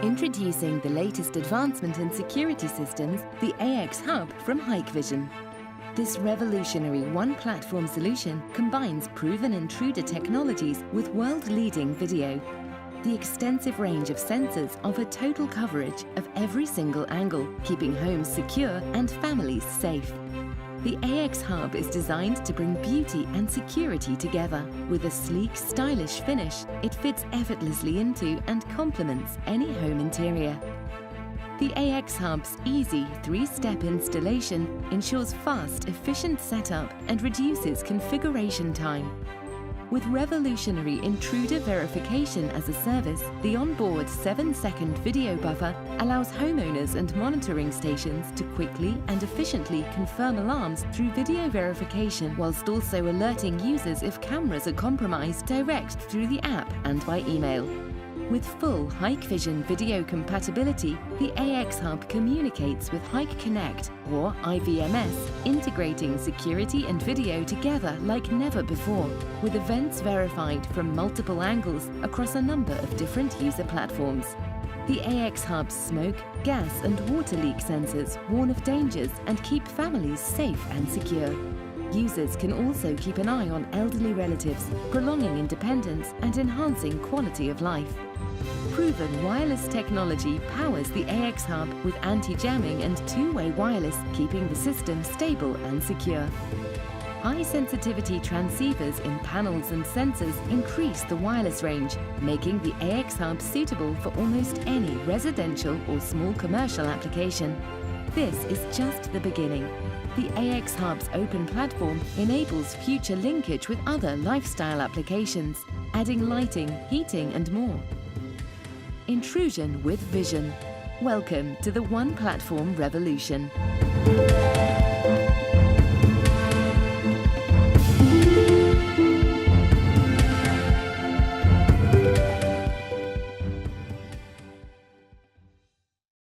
Introducing the latest advancement in security systems, the AX Hub from Hikvision. This revolutionary one-platform solution combines proven intruder technologies with world-leading video. The extensive range of sensors offer total coverage of every single angle, keeping homes secure and families safe. The AX Hub is designed to bring beauty and security together. With a sleek, stylish finish, it fits effortlessly into and complements any home interior. The AX Hub's easy three-step installation ensures fast, efficient setup and reduces configuration time. With revolutionary intruder verification as a service, the onboard 7-second video buffer allows homeowners and monitoring stations to quickly and efficiently confirm alarms through video verification, whilst also alerting users if cameras are compromised direct through the app and by email. With full Hikvision video compatibility, the AX Hub communicates with Hik Connect or IVMS, integrating security and video together like never before, with events verified from multiple angles across a number of different user platforms. The AX Hub's smoke, gas and water leak sensors warn of dangers and keep families safe and secure. Users can also keep an eye on elderly relatives, prolonging independence and enhancing quality of life. Proven wireless technology powers the AX Hub with anti-jamming and two-way wireless, keeping the system stable and secure. High-sensitivity transceivers in panels and sensors increase the wireless range, making the AX Hub suitable for almost any residential or small commercial application. This is just the beginning. The AX Hub's open platform enables future linkage with other lifestyle applications, adding lighting, heating and more. Intrusion with vision. Welcome to the one platform revolution.